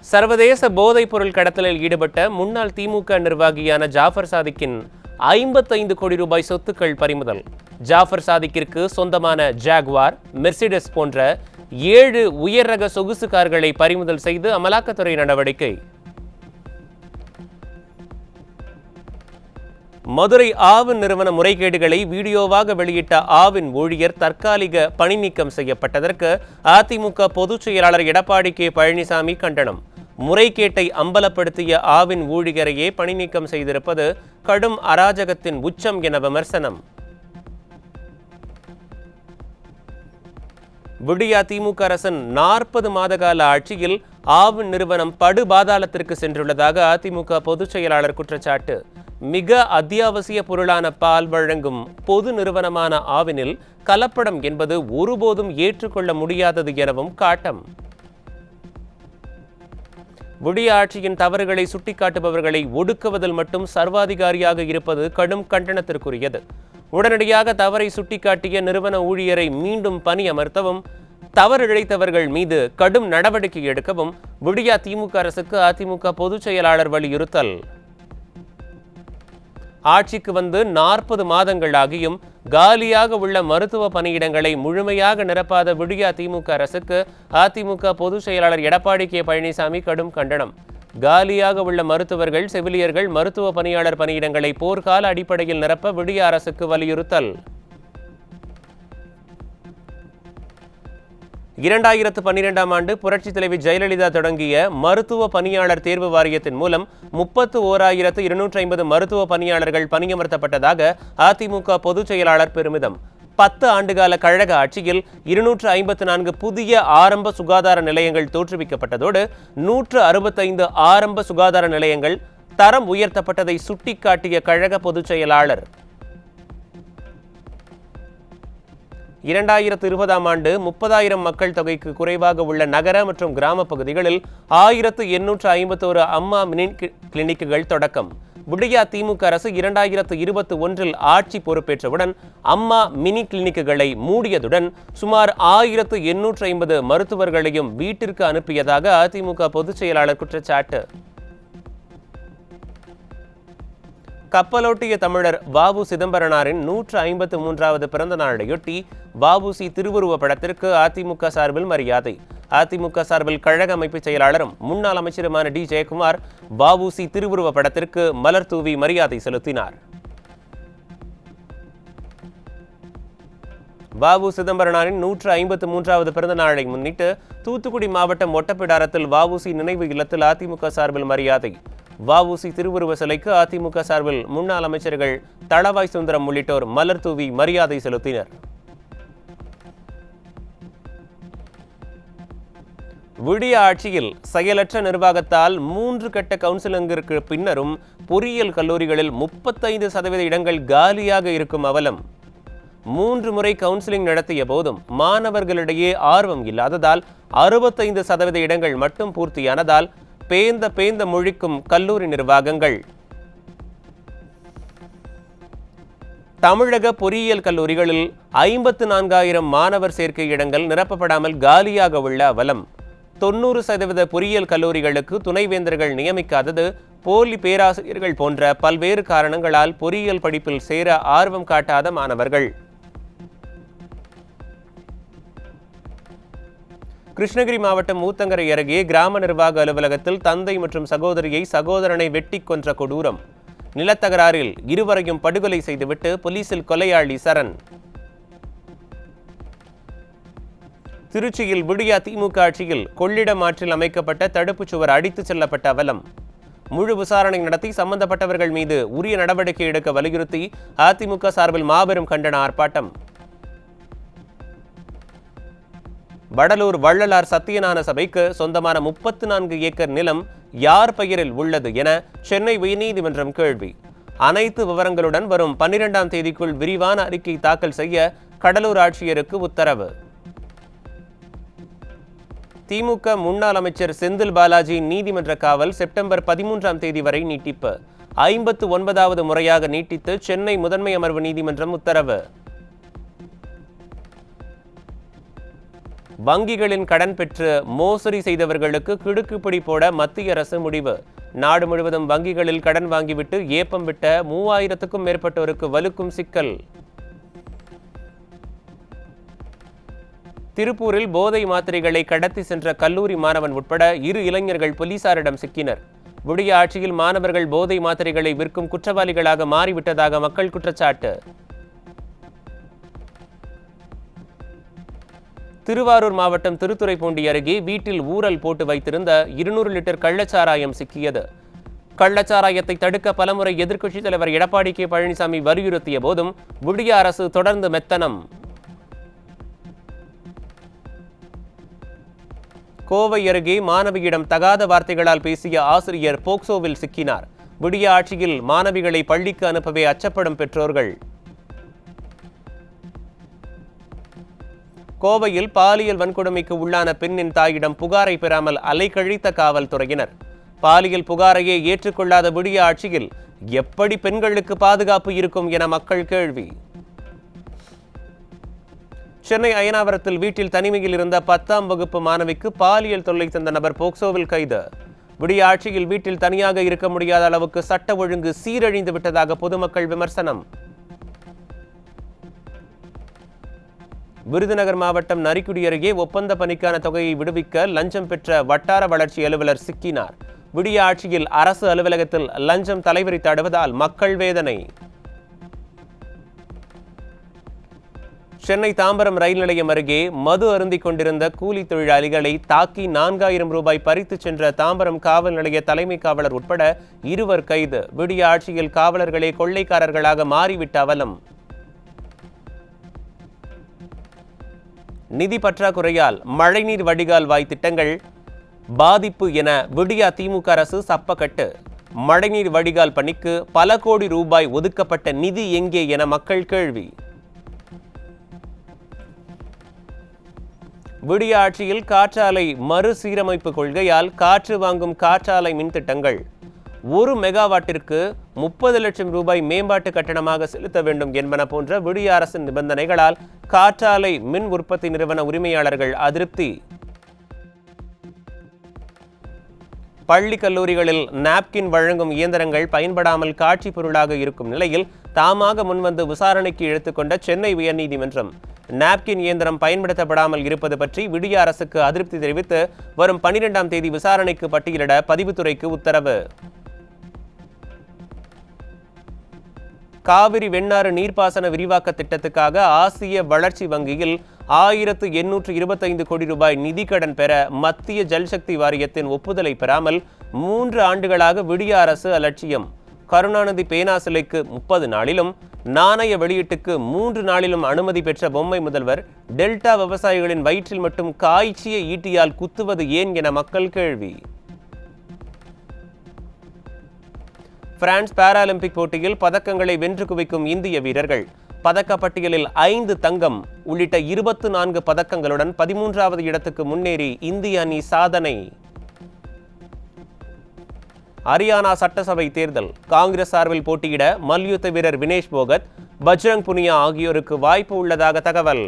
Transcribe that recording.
சர்வதேச போதைப் பொருள் கடத்தலில் ஈடுபட்ட முன்னாள் திமுக நிர்வாகியான ஜாஃபர் சாதிக்கின் 55 கோடி ரூபாய் சொத்துக்கள் பறிமுதல். ஜாஃபர் சாதிக்கிற்கு சொந்தமான ஜாகுவார், மெர்சிடஸ் போன்ற 7 உயர் ரக சொகுசு கார்களை பறிமுதல் செய்து அமலாக்கத்துறை நடவடிக்கை. மதுரை ஆவின் நிறுவன முறைகேடுகளை வீடியோவாக வெளியிட்ட ஆவின் ஊழியர் தற்காலிக பணி நீக்கம் செய்யப்பட்டதற்கு அதிமுக பொதுச் செயலாளர் எடப்பாடி கே பழனிசாமி கண்டனம். முறைகேட்டை அம்பலப்படுத்திய ஆவின் ஊழியரையே பணி நீக்கம் செய்திருப்பது கடும் அராஜகத்தின் உச்சம் என விமர்சனம். விடியா திமுக அரசின் 40 மாத கால ஆட்சியில் ஆவின் நிறுவனம் படுபாதாளத்திற்கு சென்றுள்ளதாக அதிமுக பொதுச் செயலாளர் குற்றச்சாட்டு. மிக அத்தியாவசிய பொருளான பால் வழங்கும் பொது நிறுவனமான ஆவினில் கலப்படம் என்பது ஒருபோதும் ஏற்றுக்கொள்ள முடியாதது எனவும் காட்டம். விடிய ஆட்சியின் தவறுகளை சுட்டிக்காட்டுபவர்களை ஒடுக்குவதில் மட்டும் சர்வாதிகாரியாக இருப்பது கடும் கண்டனத்திற்குரியது. உடனடியாக தவறை சுட்டிக்காட்டிய நிறுவன ஊழியரை மீண்டும் பணி அமர்த்தவும், தவறு இழைத்தவர்கள் மீது கடும் நடவடிக்கை எடுக்கவும் விடியா திமுக அரசுக்கு அதிமுக பொதுச் செயலாளர் வலியுறுத்தல். ஆட்சிக்கு வந்து 40 மாதங்கள் ஆகியும் காலியாக உள்ள மருத்துவ பணியிடங்களை முழுமையாக நிரப்பாத விடியா திமுக அரசுக்கு அதிமுக பொதுச் செயலாளர் எடப்பாடி கே பழனிசாமி கடும் கண்டனம். காலியாக உள்ள மருத்துவர்கள், செவிலியர்கள், மருத்துவ பணியாளர் பணியிடங்களை போர்க்கால அடிப்படையில் நிரப்ப விடியா அரசுக்கு வலியுறுத்தல். 2012ஆம் ஆண்டு புரட்சித் தலைவி ஜெயலலிதா தொடங்கிய மருத்துவ பணியாளர் தேர்வு வாரியத்தின் மூலம் 31,250 மருத்துவ பணியாளர்கள் பணியமர்த்தப்பட்டதாக அதிமுக பொதுச் செயலாளர் பெருமிதம். 10 ஆண்டுகால கழக ஆட்சியில் 254 புதிய ஆரம்ப சுகாதார நிலையங்கள் தோற்றுவிக்கப்பட்டதோடு 165 ஆரம்ப சுகாதார நிலையங்கள் தரம் உயர்த்தப்பட்டதை சுட்டிக்காட்டிய கழக பொதுச் செயலாளர் 2020ஆம் ஆண்டு 30,000 மக்கள் தொகைக்கு குறைவாக உள்ள நகர மற்றும் கிராம பகுதிகளில் 1851 அம்மா மினி கிளினிக்குகள் தொடக்கம். விடியா திமுக அரசு 2021இல் ஆட்சி பொறுப்பேற்றவுடன் அம்மா மினி கிளினிக்குகளை மூடியதுடன் சுமார் 1850 மருத்துவர்களையும் வீட்டிற்கு அனுப்பியதாக அதிமுக பொதுச் செயலாளர் குற்றச்சாட்டு. கப்பலோட்டிய தமிழர் வ.உ. சிதம்பரனாரின் 153வது பிறந்த நாளையொட்டி வ.உ.சி. திருவுருவ படத்திற்கு அதிமுக சார்பில் மரியாதை. அதிமுக சார்பில் கழக அமைப்பு செயலாளரும் முன்னாள் அமைச்சருமான டி. ஜெயக்குமார் வ.உ.சி. திருவுருவ படத்திற்கு மலர் தூவி மரியாதை செலுத்தினார். வ.உ. சிதம்பரனாரின் 153வது பிறந்த நாளை முன்னிட்டு தூத்துக்குடி மாவட்டம் ஒட்டப்பிடாரத்தில் வ.உ.சி. நினைவு இல்லத்தில் அதிமுக சார்பில் மரியாதை. வ.உ.சி. திருவுருவ சிலைக்கு அதிமுக சார்பில் முன்னாள் அமைச்சர்கள் தளவாய் சுந்தரம் உள்ளிட்டோர் மலர் தூவி மரியாதை செலுத்தினர். விடிய ஆட்சியில் செயலற்ற நிர்வாகத்தால் 3 கட்ட கவுன்சிலிங்கிற்கு பின்னரும் பொறியியல் கல்லூரிகளில் 35% இடங்கள் காலியாக இருக்கும் அவலம். 3 முறை கவுன்சிலிங் நடத்திய போதும் மாணவர்களிடையே ஆர்வம் இல்லாததால் 65% இடங்கள் மட்டும் பூர்த்தியானதால் பேந்த மொழிக்கும் கல்லூரி நிர்வாகங்கள். தமிழக பொறியியல் கல்லூரிகளில் 54,000 மாணவர் சேர்க்கை இடங்கள் நிரப்பப்படாமல் காலியாக உள்ள அவலம். 90% பொறியியல் கல்லூரிகளுக்கு துணைவேந்தர்கள் நியமிக்காதது, போலி பேராசிரியர்கள் போன்ற பல்வேறு காரணங்களால் பொறியியல் படிப்பில் சேர ஆர்வம் காட்டாத மாணவர்கள். கிருஷ்ணகிரி மாவட்டம் ஊத்தங்கரை அருகே கிராம நிர்வாக அலுவலகத்தில் தந்தை மற்றும் சகோதரியை சகோதரனை வெட்டி கொன்ற கொடூரம். நிலத்தகராறில் இருவரையும் படுகொலை செய்துவிட்டு போலீசில் கொலையாளி சரண். திருச்சியில் விடியா திமுக ஆட்சியில் கொள்ளிடம் ஆற்றில் அமைக்கப்பட்ட தடுப்புச் சுவர் அடித்துச் செல்லப்பட்ட அவலம். முழு விசாரணை நடத்தி சம்பந்தப்பட்டவர்கள் மீது உரிய நடவடிக்கை எடுக்க வலியுறுத்தி அதிமுக சார்பில் மாபெரும் கண்டன ஆர்ப்பாட்டம். வடலூர் வள்ளலார் சத்தியஞான சபைக்கு சொந்தமான 34 ஏக்கர் நிலம் யார் பெயரில் உள்ளது என சென்னை உயர்நீதிமன்றம் கேள்வி. அனைத்து விவரங்களுடன் வரும் 12ஆம் தேதிக்குள் விரிவான அறிக்கை தாக்கல் செய்ய கடலூர் ஆட்சியருக்கு உத்தரவு. திமுக முன்னாள் அமைச்சர் செந்தில் பாலாஜி நீதிமன்ற காவல் செப்டம்பர் 13ஆம் தேதி வரை நீட்டிப்பு. 59வது முறையாக நீட்டித்து சென்னை முதன்மை அமர்வு நீதிமன்றம் உத்தரவு. வங்கிகளின் கடன் பெற்று மோசடி செய்தவர்களுக்கு கிடுக்குப்பிடி போட மத்திய அரசு முடிவு. நாடு முழுவதும் வங்கிகளில் கடன் வாங்கிவிட்டு ஏப்பம் விட்ட 3000க்கும் மேற்பட்டோருக்கு வலுக்கும் சிக்கல். திருப்பூரில் போதை மாத்திரைகளை கடத்தி சென்ற கல்லூரி மாணவன் உட்பட 2 இளைஞர்கள் போலீசாரிடம் சிக்கினர். விடிய ஆட்சியில் மாணவர்கள் போதை மாத்திரைகளை விற்கும் குற்றவாளிகளாக மாறிவிட்டதாக மக்கள் குற்றச்சாட்டு. திருவாரூர் மாவட்டம் திருத்துறைப்பூண்டி அருகே வீட்டில் ஊறல் போட்டு வைத்திருந்த 200 லிட்டர் கள்ளச்சாராயம் சிக்கியது. கள்ளச்சாராயத்தை தடுக்க பலமுறை எதிர்க்கட்சித் தலைவர் எடப்பாடி கே பழனிசாமி வலியுறுத்திய போதும் விடிய அரசு தொடர்ந்து மெத்தனம். கோவை அருகே மாணவியிடம் தகாத வார்த்தைகளால் பேசிய ஆசிரியர் போக்சோவில் சிக்கினார். விடிய ஆட்சியில் மாணவிகளை பள்ளிக்கு அனுப்பவே அச்சப்படும் பெற்றோர்கள். கோவையில் பாலியல் வன்கொடுமைக்கு உள்ளான பெண்ணின் தாயிடம் புகாரை பெறாமல் அலைக்கழித்த காவல்துறையினர். பாலியல் புகாரையே ஏற்றுக்கொள்ளாத விடிய ஆட்சியில் எப்படி பெண்களுக்கு பாதுகாப்பு இருக்கும் என மக்கள் கேள்வி. சென்னை அயனாவரத்தில் வீட்டில் தனிமையில் இருந்த 10ஆம் வகுப்பு மாணவிக்கு பாலியல் தொல்லை தந்த நபர் போக்சோவில் கைது. விடிய ஆட்சியில் வீட்டில் தனியாக இருக்க முடியாத அளவுக்கு சட்ட ஒழுங்கு சீரழிந்து விட்டதாக பொதுமக்கள் விமர்சனம். விருதுநகர் மாவட்டம் நரிக்குடி அருகே ஒப்பந்த பணிக்கான தொகையை விடுவிக்க லஞ்சம் பெற்ற வட்டார வளர்ச்சி அலுவலர் சிக்கினார். விடிய ஆட்சியில் அரசு அலுவலகத்தில் லஞ்சம் தலைவிரித்தாடுவதால் மக்கள் வேதனை. சென்னை தாம்பரம் ரயில் நிலையம் அருகே மது அருந்திக் கொண்டிருந்த கூலி தொழிலாளிகளை தாக்கி 4000 ரூபாய் பறித்து சென்ற தாம்பரம் காவல் நிலைய தலைமை காவலர் உட்பட 2 கைது. விடிய ஆட்சியில் காவலர்களே கொள்ளைக்காரர்களாக மாறிவிட்ட அவலம். நிதி பற்றாக்குறையால் மழைநீர் வடிகால் வாய் திட்டங்கள் பாதிப்பு என விடிய திமுக அரசு சப்பக்கட்டு. மழைநீர் வடிகால் பணிக்கு பல கோடி ரூபாய் ஒதுக்கப்பட்ட நிதி எங்கே என மக்கள் கேள்வி. விடிய ஆட்சியில் காற்றாலை மறுசீரமைப்பு கொள்கையால் காற்று வாங்கும் காற்றாலை மின் திட்டங்கள் 1 மெகாவாட்டிற்கு 30 லட்சம் ரூபாய் மேம்பாட்டு கட்டணமாக செலுத்த வேண்டும் என்பன போன்ற விடிய அரசின் நிபந்தனைகளால் காற்றாலை மின் உற்பத்தி நிறுவன உரிமையாளர்கள் அதிருப்தி. பள்ளி கல்லூரிகளில் நாப்கின் வழங்கும் இயந்திரங்கள் பயன்படாமல் காட்சி பொருளாக இருக்கும் நிலையில் தாமாக முன்வந்து விசாரணைக்கு இழுத்துக்கொண்ட சென்னை உயர்நீதிமன்றம் நாப்கின் இயந்திரம் பயன்படுத்தப்படாமல் இருப்பது பற்றி விடிய அரசுக்கு அதிருப்தி தெரிவித்து வரும் 12ஆம் தேதி விசாரணைக்கு பட்டியலிட பதிவுத்துறைக்கு உத்தரவு. காவிரி வெண்ணாறு நீர்ப்பாசன விரிவாக்க திட்டத்துக்காக ஆசிய வளர்ச்சி வங்கியில் 1825 கோடி ரூபாய் நிதி கடன் பெற மத்திய ஜல்சக்தி வாரியத்தின் ஒப்புதலை பெறாமல் 3 ஆண்டுகளாக விடிய அரசு அலட்சியம். கருணாநிதி பேனா சிலைக்கு 30 நாளிலும் நாணய வெளியீட்டுக்கு 3 நாளிலும் அனுமதி பெற்ற பொம்மை முதல்வர் டெல்டா விவசாயிகளின் வயிற்றில் மட்டும் காய்ச்சிய ஈட்டியால் குத்துவது ஏன் என மக்கள் கேள்வி. பிரான்ஸ் பாராலிம்பிக் போட்டியில் பதக்கங்களை வென்று குவிக்கும் இந்திய வீரர்கள். பதக்கப்பட்டியலில் 5 தங்கம் உள்ளிட்ட 24 பதக்கங்களுடன் 13வது இடத்துக்கு முன்னேறி இந்திய அணி சாதனை. ஹரியானா சட்டசபை தேர்தல். காங்கிரஸ் சார்பில் போட்டியிட மல்யுத்த வீரர் வினேஷ் போகத், பஜ்ரங் புனியா ஆகியோருக்கு வாய்ப்பு உள்ளதாக தகவல்.